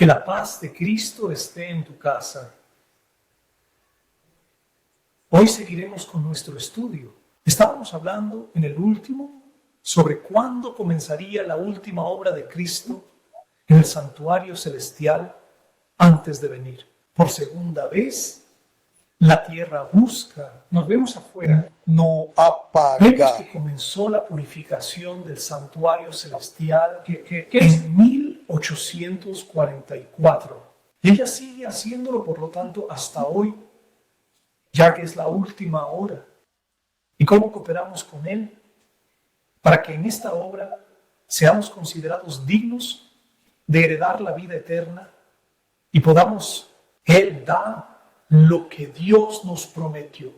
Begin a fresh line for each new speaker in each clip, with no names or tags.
Que la paz de Cristo esté en tu casa. Hoy seguiremos con nuestro estudio. Estábamos hablando en el último sobre cuándo comenzaría la última obra de Cristo en el santuario celestial antes de venir. Por segunda vez, la tierra busca. Nos vemos afuera.
No
Vemos
apaga.
que comenzó la purificación del santuario celestial en 1844. Y ella sigue haciéndolo, por lo tanto, hasta hoy, ya que es la última hora. ¿Y cómo cooperamos con Él? Para que en esta obra seamos considerados dignos de heredar la vida eterna y podamos, Él da lo que Dios nos prometió.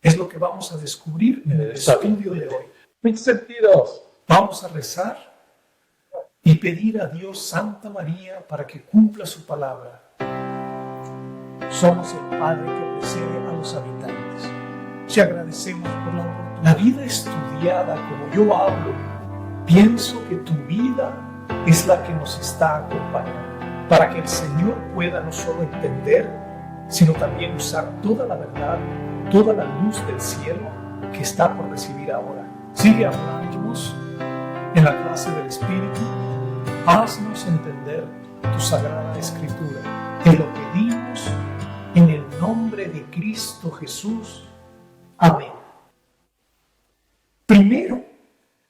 Es lo que vamos a descubrir en el estudio de hoy.
Mis sentidos.
Vamos a rezar y pedir a Dios Santa María para que cumpla su palabra. Somos el Padre que precede a los habitantes. Te agradecemos por la oportunidad. La vida estudiada, como yo hablo, pienso que tu vida es la que nos está acompañando, para que el Señor pueda no solo entender, sino también usar toda la verdad, toda la luz del cielo que está por recibir ahora. Sigue hablándonos en la clase del Espíritu. Haznos entender tu Sagrada Escritura. Te lo pedimos en el nombre de Cristo Jesús. Amén. Primero,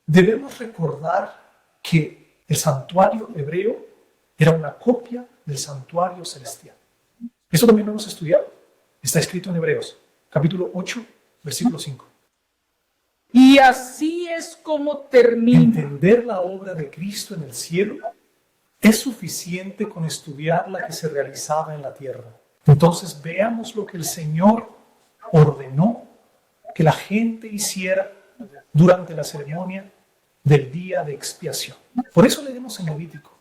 debemos recordar que el santuario hebreo era una copia del santuario celestial. Eso también lo hemos estudiado. Está escrito en Hebreos, capítulo 8, versículo 5.
Y así es como termina.
Entender la obra de Cristo en el cielo es suficiente con estudiar la que se realizaba en la tierra. Entonces veamos lo que el Señor ordenó que la gente hiciera durante la ceremonia del día de expiación. Por eso leemos en Levítico,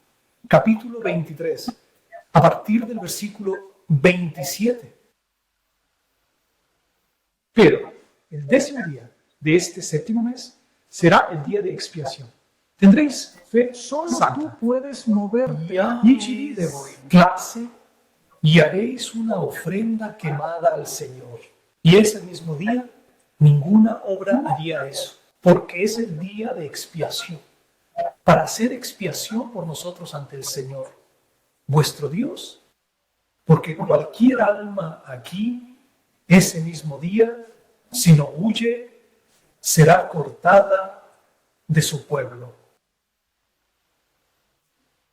capítulo 23, a partir del versículo 27. Pero el 10º día de este 7º mes será el día de expiación. Tendréis fe
Solo
santa.
tú puedes moverte.
Nichi de clase y haréis una ofrenda quemada al Señor. Y ese mismo día ninguna obra haría eso, porque es el día de expiación, para hacer expiación por nosotros ante el Señor, vuestro Dios. Porque cualquier alma aquí, ese mismo día, si no huye, será cortada de su pueblo.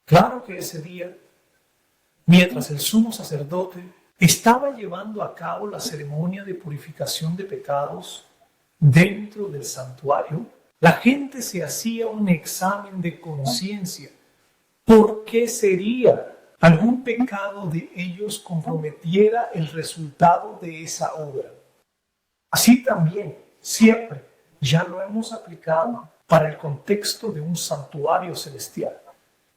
Claro que ese día, mientras el sumo sacerdote estaba llevando a cabo la ceremonia de purificación de pecados dentro del santuario, la gente se hacía un examen de conciencia. ¿Por qué sería algún pecado de ellos comprometiera el resultado de esa obra? Así también, siempre, ya lo hemos aplicado para el contexto de un santuario celestial.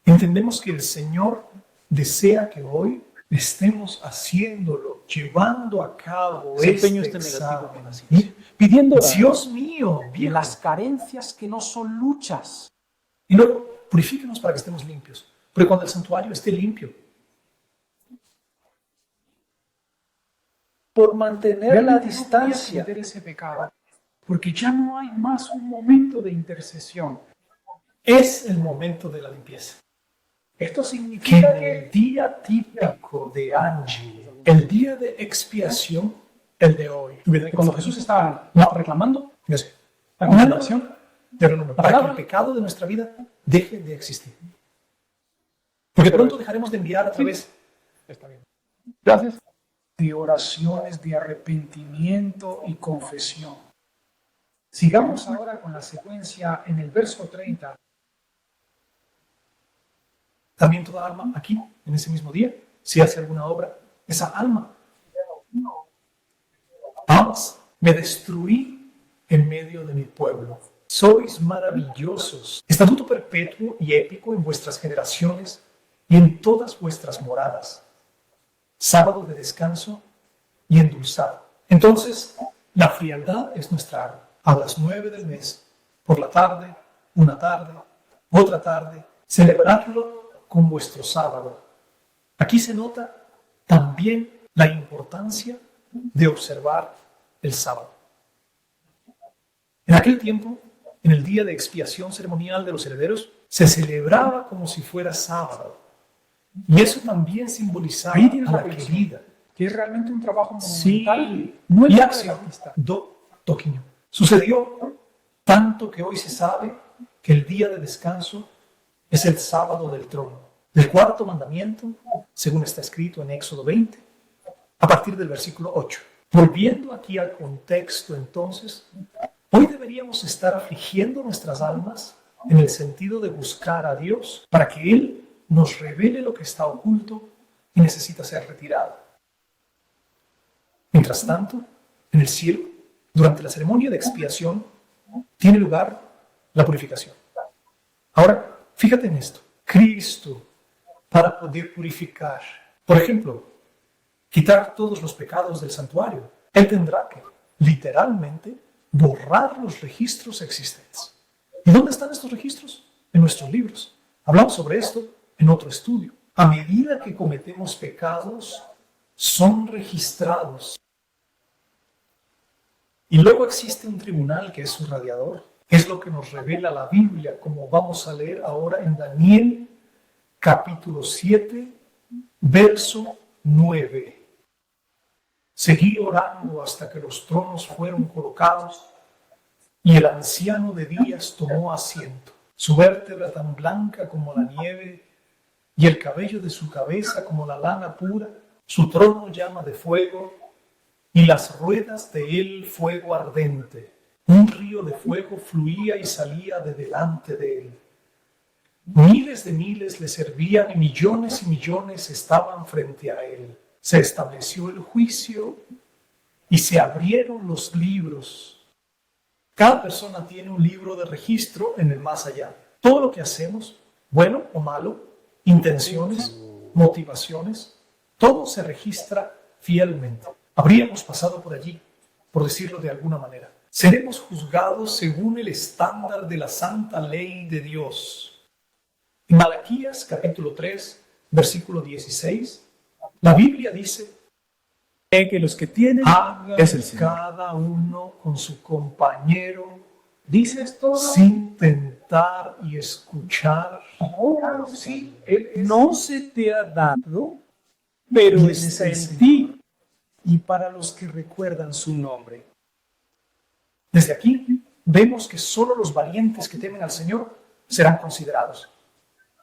Entendemos que el Señor desea que hoy estemos haciéndolo, llevando a cabo
Desempeño
este
este negativo
examen.
con la ciencia. Pidiendo
Dios mío, bien.
las carencias que no son luchas.
Y luego, purifíquenos para que estemos limpios. Porque cuando el santuario esté limpio,
Por mantener la
Realmente no
distancia.
cometer ese pecado, porque ya no hay más un momento de intercesión.
es el momento de la limpieza.
Esto
Que
significa
en el
que
día típico de Angie, el día de expiación, el de hoy,
cuando Jesús estaba reclamando
yo sé,
la condenación,
pero no, para que el pecado de nuestra vida deje de existir. Porque pronto dejaremos de enviar a través
está bien. Gracias. De oraciones de arrepentimiento y confesión. Sigamos ahora con la secuencia en el verso 30.
también toda alma aquí, en ese mismo día, si hace alguna obra, esa alma. Vamos, me destruí en medio de mi pueblo. Sois maravillosos. Estatuto perpetuo y épico en vuestras generaciones y en todas vuestras moradas. Sábado de descanso y endulzado. Entonces, la frialdad es nuestra arma. A las 9 del mes, por la tarde, una tarde, otra tarde, celebradlo con vuestro sábado. Aquí se nota también la importancia de observar el sábado. En aquel tiempo, en el día de expiación ceremonial de los herederos, se celebraba como si fuera sábado. Y eso también simbolizaba
Ahí tienes
a
la
la
colección.
querida.
Que es realmente un trabajo
Sí,
monumental. No el
y
nombre del
acción.
artista.
Toquinho. Sucedió tanto que hoy se sabe que el día de descanso es el sábado del trono, del cuarto mandamiento, según está escrito en Éxodo 20, a partir del versículo 8. Volviendo aquí al contexto, entonces, hoy deberíamos estar afligiendo nuestras almas en el sentido de buscar a Dios para que Él nos revele lo que está oculto y necesita ser retirado. Mientras tanto, en el cielo, durante la ceremonia de expiación, tiene lugar la purificación. Ahora, fíjate en esto. Cristo, para poder purificar, por ejemplo, quitar todos los pecados del santuario, Él tendrá que, literalmente, borrar los registros existentes. ¿Y dónde están estos registros? En nuestros libros. Hablamos sobre esto en otro estudio. A medida que cometemos pecados, son registrados. Y luego existe un tribunal que es su radiador. Es lo que nos revela la Biblia, como vamos a leer ahora en Daniel, capítulo 7, verso 9. Seguí orando hasta que los tronos fueron colocados y el anciano de días tomó asiento. Su vértebra tan blanca como la nieve y el cabello de su cabeza como la lana pura, su trono llama de fuego y las ruedas de él fuego ardente. Un río de fuego fluía y salía de delante de él. Miles de miles le servían y millones estaban frente a él. Se estableció el juicio y se abrieron los libros. Cada persona tiene un libro de registro en el más allá. Todo lo que hacemos, bueno o malo, intenciones, motivaciones, todo se registra fielmente. Habríamos pasado por allí, por decirlo de alguna manera. Seremos juzgados según el estándar de la santa ley de Dios. En Malaquías capítulo 3, versículo 16, la Biblia dice:
Que los que tienen
haga
es el Señor.
cada uno con su compañero
¿Dices todo?
sin tentar y escuchar.
Ahora sí. Él es-
No se te ha dado, pero
Y
está
es el
en ti y para los que recuerdan su nombre.
Desde aquí vemos que solo los valientes que temen al Señor serán considerados,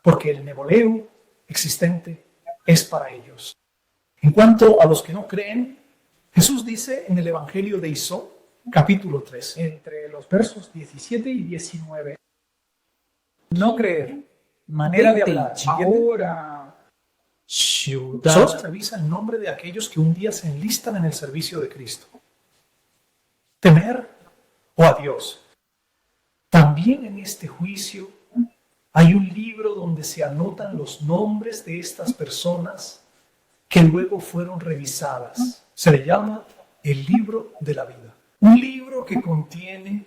porque el neboleo existente es para ellos. En cuanto a los que no creen, Jesús dice en el Evangelio de Isó, capítulo 3,
entre los versos 17 y 19.
No creer, manera de hablar.
Ahora,
solo se revisa el nombre de aquellos que un día se enlistan en el servicio de Cristo. Temer o a Dios. También en este juicio hay un libro donde se anotan los nombres de estas personas que luego fueron revisadas. Se le llama el libro de la vida. Un libro que contiene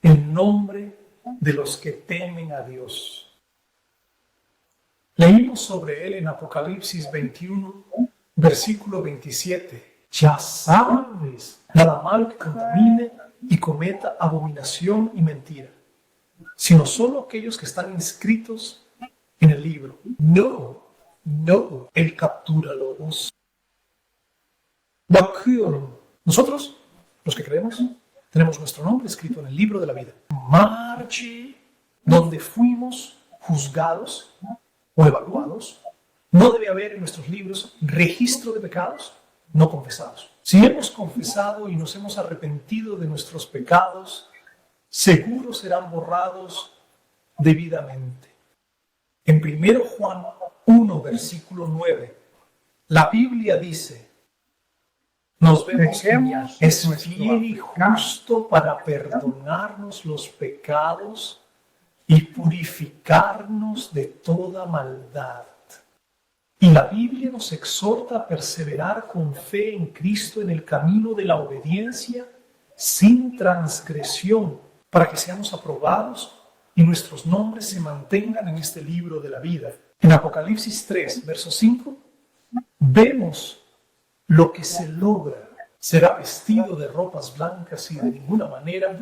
el nombre de los que temen a Dios. Leímos sobre él en Apocalipsis 21, versículo 27. Ya sabes, nada malo que contamine y cometa abominación y mentira, sino solo aquellos que están inscritos en el libro. No, él captura lobos. Nosotros, los que creemos, tenemos nuestro nombre escrito en el libro de la vida. Marche, donde fuimos juzgados o evaluados, no debe haber en nuestros libros registro de pecados no confesados. Si hemos confesado y nos hemos arrepentido de nuestros pecados, seguro serán borrados debidamente. En 1 Juan 1, versículo 9, la Biblia dice: nos vemos
Dejemos
es
nuestro
fiel y justo para perdonarnos los pecados y purificarnos de toda maldad. Y la Biblia nos exhorta a perseverar con fe en Cristo en el camino de la obediencia sin transgresión, para que seamos aprobados y nuestros nombres se mantengan en este libro de la vida. En Apocalipsis 3, verso 5, vemos lo que se logra. Será vestido de ropas blancas y de ninguna manera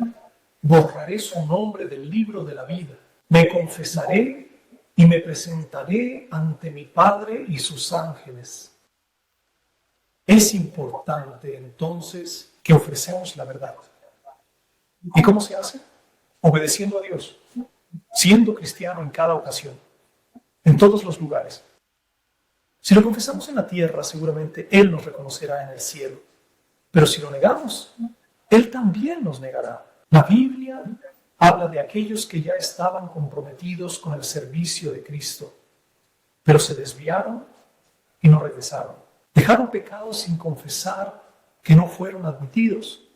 borraré su nombre del libro de la vida. Me confesaré y me presentaré ante mi Padre y sus ángeles. Es importante entonces que ofrecemos la verdad. ¿Y cómo se hace? Obedeciendo a Dios, siendo cristiano en cada ocasión, en todos los lugares. Si lo confesamos en la tierra, seguramente Él nos reconocerá en el cielo. Pero si lo negamos, Él también nos negará. La Biblia habla de aquellos que ya estaban comprometidos con el servicio de Cristo, pero se desviaron y no regresaron. Dejaron pecados sin confesar que no fueron admitidos,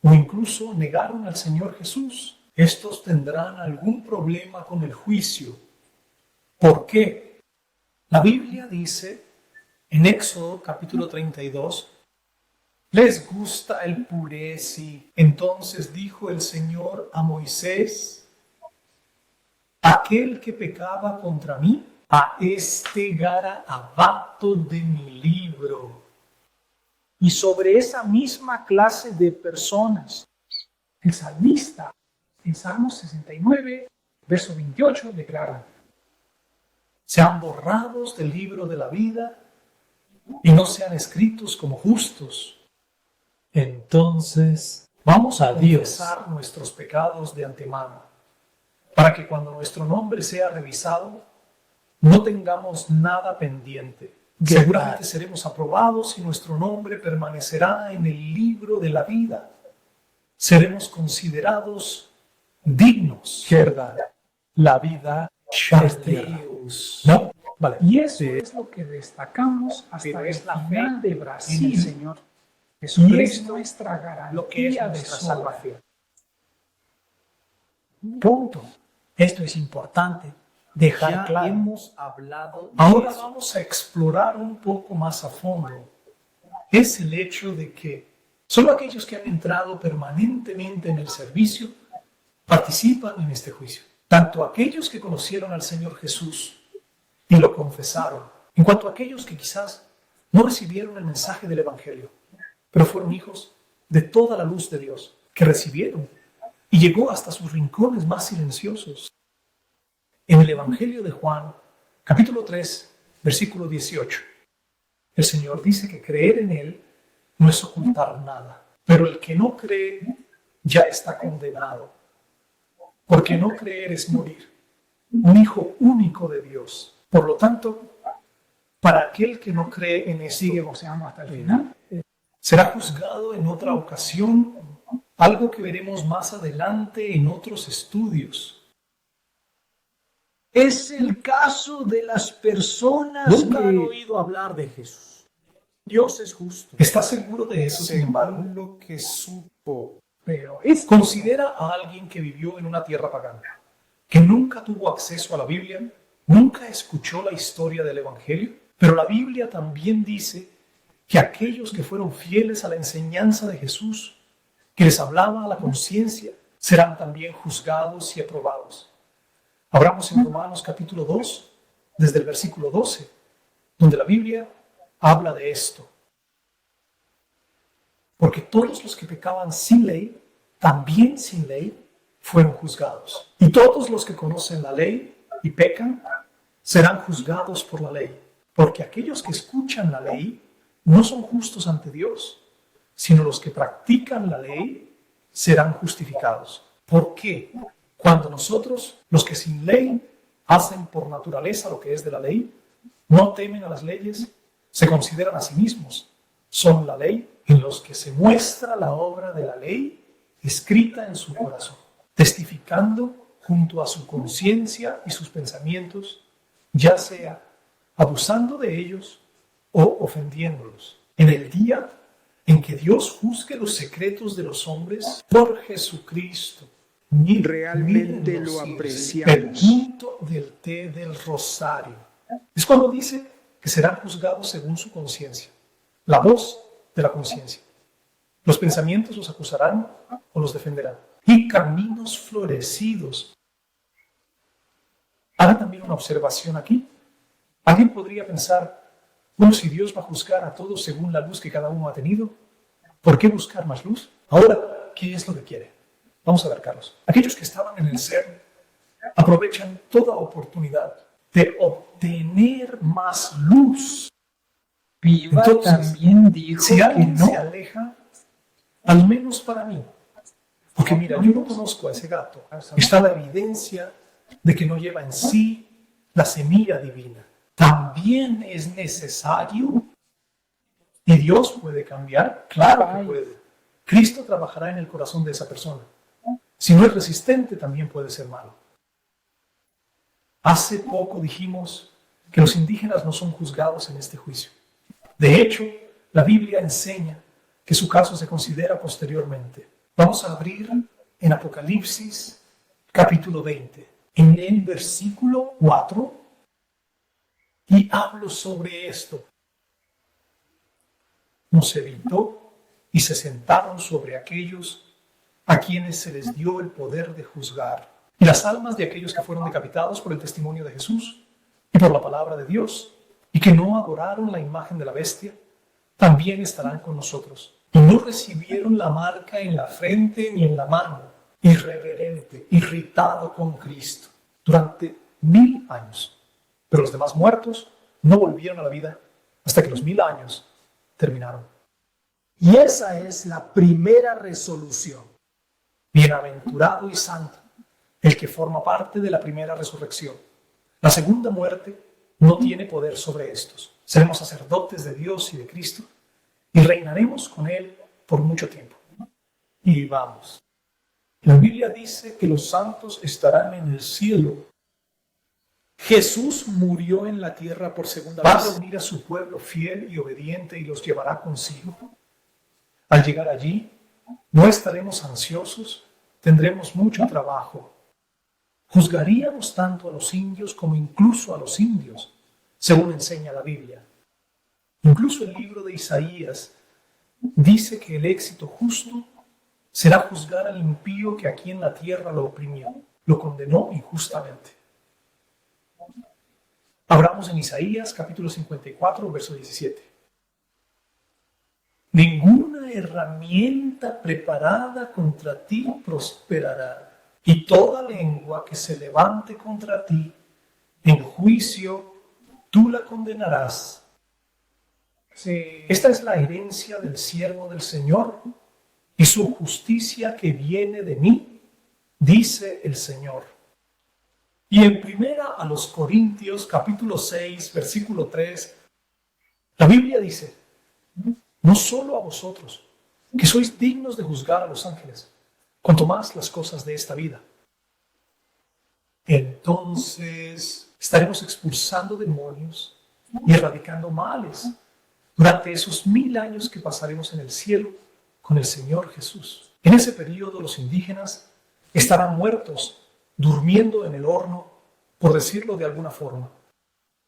o incluso negaron al Señor Jesús. Estos tendrán algún problema con el juicio. ¿Por qué? La Biblia dice en Éxodo capítulo 32, les gusta el purezi. Entonces dijo el Señor a Moisés, aquel que pecaba contra mí, a este garabato de mi libro.
Y sobre esa misma clase de personas, el salmista, en Salmo 69, verso 28, declara,
sean borrados del libro de la vida y no sean escritos como justos. Entonces, vamos a confesar nuestros pecados de antemano, para que cuando nuestro nombre sea revisado, no tengamos nada pendiente. Seguramente seremos aprobados y nuestro nombre permanecerá en el libro de la vida. Seremos considerados dignos.
¿Verdad? La vida es tierra.
¿No? Vale.
y eso es lo que destacamos hasta
Pero
el
es la
final
fe
de
en
Brasil,
el
Señor.
Y es
Jesucristo, nuestra garantía
lo que es
de
nuestra
sobra.
salvación.
Punto. Esto es importante. Dejar
Ya
claro.
hemos hablado. Ahora vamos a explorar un poco más a fondo. Es el hecho de que solo aquellos que han entrado permanentemente en el servicio participan en este juicio. Tanto aquellos que conocieron al Señor Jesús y lo confesaron, en cuanto a aquellos que quizás no recibieron el mensaje del Evangelio, pero fueron hijos de toda la luz de Dios, que recibieron y llegó hasta sus rincones más silenciosos. En el Evangelio de Juan, capítulo 3, versículo 18, el Señor dice que creer en Él no es ocultar nada, pero el que no cree ya está condenado, porque no creer es morir, un hijo único de Dios. Por lo tanto, para aquel que no cree en eso,
Sigue goceando hasta el final.
será juzgado en otra ocasión, algo que veremos más adelante en otros estudios.
Es el caso de las personas
Nunca
que
han
oído hablar de Jesús. Dios es justo.
¿Estás seguro de eso, sin embargo?
Lo que supo.
Pero es
Considera a alguien que vivió en una tierra pagana, que nunca tuvo acceso a la Biblia, nunca escuchó la historia del Evangelio, pero la Biblia también dice que aquellos que fueron fieles a la enseñanza de Jesús, que les hablaba a la conciencia, serán también juzgados y aprobados. Abramos en Romanos capítulo 2, desde el versículo 12, donde la Biblia habla de esto. Porque todos los que pecaban sin ley, también sin ley, fueron juzgados. Y todos los que conocen la ley y pecan, serán juzgados por la ley. Porque aquellos que escuchan la ley no son justos ante Dios, sino los que practican la ley serán justificados. ¿Por qué? Cuando nosotros, los que sin ley hacen por naturaleza lo que es de la ley, no temen a las leyes, se consideran a sí mismos, son la ley, en los que se muestra la obra de la ley escrita en su corazón, testificando junto a su conciencia y sus pensamientos, ya sea abusando de ellos o ofendiéndolos. En el día en que Dios juzgue los secretos de los hombres por Jesucristo.
Realmente lo apreciamos.
El punto del té del rosario. Es cuando dice que serán juzgados según su conciencia. La voz de la conciencia. Los pensamientos los acusarán o los defenderán. Y caminos florecidos. Haga también una observación aquí. Alguien podría pensar, Bueno, si Dios va a juzgar a todos según la luz que cada uno ha tenido, ¿por qué buscar más luz? Ahora, ¿qué es lo que quiere? Vamos a ver, Carlos. Aquellos que estaban en el CERN aprovechan toda oportunidad de obtener más luz.
Viva
Entonces,
también dijo
Si
que
alguien
no.
se aleja, al menos para mí, porque mira, yo no conozco a ese gato, está la evidencia de que no lleva en sí la semilla divina. También es necesario, y Dios puede cambiar, claro que puede. Cristo trabajará en el corazón de esa persona. Si no es resistente, también puede ser malo. Hace poco dijimos que los indígenas no son juzgados en este juicio. De hecho, la Biblia enseña que su caso se considera posteriormente. Vamos a abrir en Apocalipsis capítulo 20, en el versículo 4, y hablo sobre esto. Nos evitó y se sentaron sobre aquellos a quienes se les dio el poder de juzgar, y las almas de aquellos que fueron decapitados por el testimonio de Jesús y por la palabra de Dios, y que no adoraron la imagen de la bestia, también estarán con nosotros. Y no recibieron la marca en la frente ni en la mano, irreverente, irritado con Cristo, durante 1000 años. Pero los demás muertos no volvieron a la vida hasta que los 1000 años terminaron.
Y esa es la primera resolución.
Bienaventurado y santo el que forma parte de la primera resurrección. La segunda muerte no tiene poder sobre estos. Seremos sacerdotes de Dios y de Cristo y reinaremos con Él por mucho tiempo. Y vamos. La Biblia dice que los santos estarán en el cielo. Jesús murió en la tierra por segunda vez. Va a reunir a su pueblo fiel y obediente y los llevará consigo. Al llegar allí, no estaremos ansiosos, tendremos mucho trabajo. Juzgaríamos tanto a los indios como incluso a los indios, según enseña la Biblia. Incluso el libro de Isaías dice que el éxito justo será juzgar al impío que aquí en la tierra lo oprimió, lo condenó injustamente. Abramos en Isaías capítulo 54, verso 17. Ninguna herramienta preparada contra ti prosperará, y toda lengua que se levante contra ti en juicio, tú la condenarás.
Sí.
Esta es la herencia del siervo del Señor y su justicia que viene de mí, dice el Señor. Y en primera a los Corintios, capítulo 6, versículo 3, la Biblia dice, no solo a vosotros, que sois dignos de juzgar a los ángeles, cuanto más las cosas de esta vida. Entonces estaremos expulsando demonios y erradicando males durante esos 1000 años que pasaremos en el cielo con el Señor Jesús. En ese periodo los indígenas estarán muertos, durmiendo en el horno, por decirlo de alguna forma,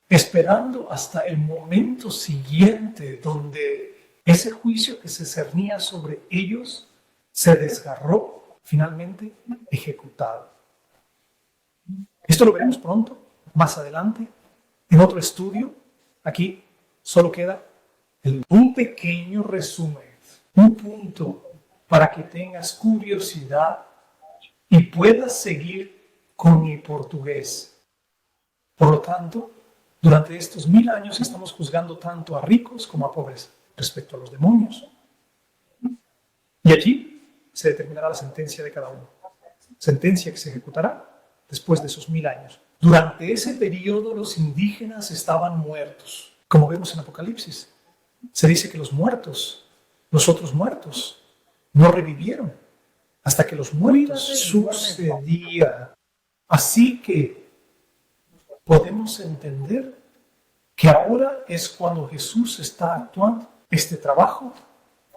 esperando hasta el momento siguiente donde ese juicio que se cernía sobre ellos se desgarró, finalmente ejecutado. Esto lo veremos pronto, más adelante, en otro estudio. Aquí solo queda un pequeño resumen, un punto para que tengas curiosidad y puedas seguir con mi portugués. Por lo tanto, durante estos 1000 años estamos juzgando tanto a ricos como a pobres respecto a los demonios. Y allí se determinará la sentencia de cada uno. Sentencia que se ejecutará después de esos 1000 años. Durante ese periodo los indígenas estaban muertos. Como vemos en Apocalipsis, se dice que los muertos, los otros muertos, no revivieron hasta que los muertos sucedía. Así que podemos entender que ahora es cuando Jesús está actuando este trabajo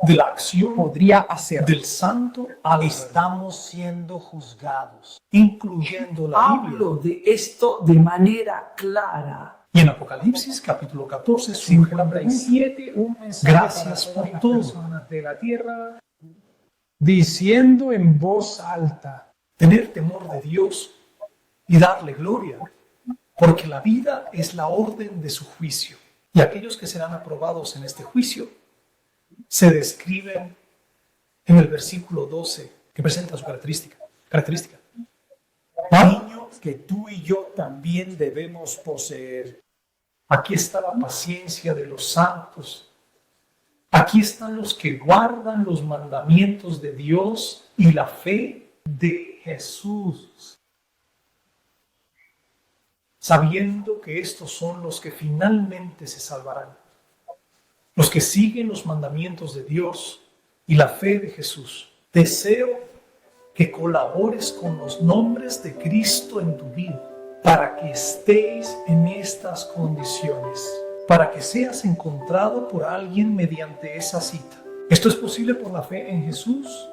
de la acción
Podría hacer.
del santo Álvaro.
Estamos siendo juzgados.
Incluyendo la
Hablo
Biblia.
de esto de manera clara.
Y en Apocalipsis capítulo 14 surge la pregunta.
57, un mensaje
Gracias
para
por
todas las
todo.
personas de la tierra, diciendo en voz alta,
Tener temor de Dios y darle gloria, porque la vida es la orden de su juicio. Y aquellos que serán aprobados en este juicio se describen en el versículo 12, que presenta su característica.
Niño que tú y yo también debemos poseer.
Aquí está la paciencia de los santos. Aquí están los que guardan los mandamientos de Dios y la fe de Jesús, sabiendo que estos son los que finalmente se salvarán, los que siguen los mandamientos de Dios y la fe de Jesús. Deseo que colabores con los nombres de Cristo en tu vida para que estéis en estas condiciones, para que seas encontrado por alguien mediante esa cita. Esto es posible por la fe en Jesús.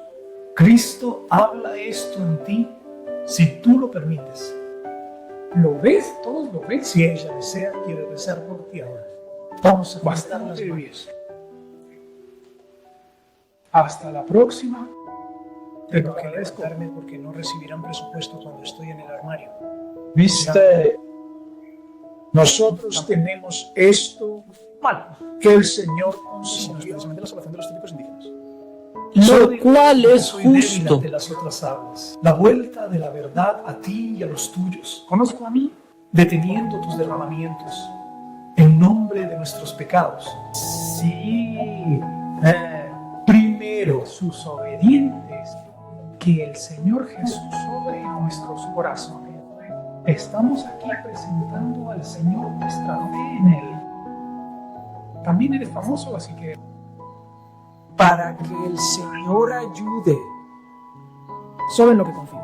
Cristo habla esto en ti si tú lo permites.
¿Lo ves? ¿Todos lo ven?
Si ella desea, quiere rezar por ti ahora. Vamos a juntar las
Bastante
manos.
bien. Hasta la próxima.
Tengo que levantarme porque no recibirán presupuesto cuando estoy en el armario.
Viste, nosotros tenemos esto que el Señor consiguió.
Precisamente la salvación de los típicos indígenas.
Lo cual es
Soy débil
justo.
ante las otras aguas. La vuelta de la verdad a ti y a los tuyos,
¿Conozco a mí?
deteniendo tus derramamientos en nombre de nuestros pecados.
Sí.
Primero,
Sus obedientes, que el Señor Jesús sobre nuestros corazones. Estamos aquí presentando al Señor nuestra fe en Él. También eres famoso, así que
Para que el Señor ayude. Solo en lo que confío.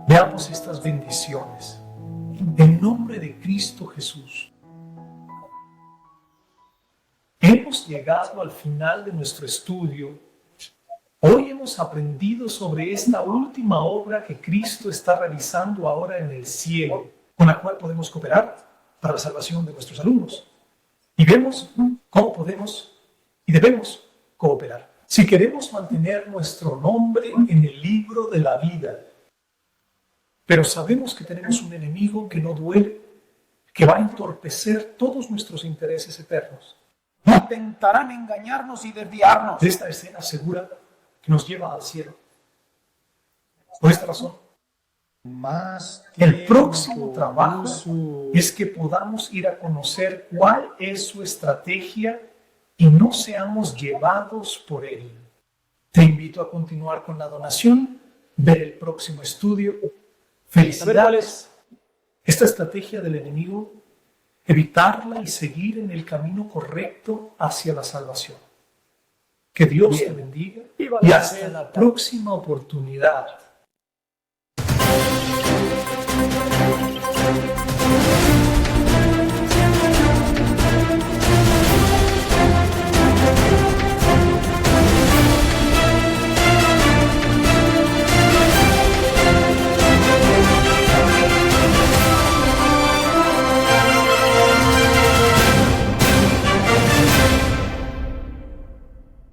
veamos estas bendiciones. En nombre de Cristo Jesús. Hemos llegado al final de nuestro estudio. Hoy hemos aprendido sobre esta última obra que Cristo está realizando ahora en el cielo, con la cual podemos cooperar para la salvación de nuestros alumnos. Y vemos cómo podemos y debemos cooperar. Si queremos mantener nuestro nombre en el libro de la vida, pero sabemos que tenemos un enemigo que no duele, que va a entorpecer todos nuestros intereses eternos.
intentarán engañarnos y desviarnos.
Esta escena segura que nos lleva al cielo. Por esta razón,
Más
el próximo trabajo es que podamos ir a conocer cuál es su estrategia y no seamos llevados por él. Te invito a continuar con la donación, ver el próximo estudio. Felicidades. Esta estrategia del enemigo, evitarla y seguir en el camino correcto hacia la salvación. Que Dios te bendiga y hasta la próxima oportunidad.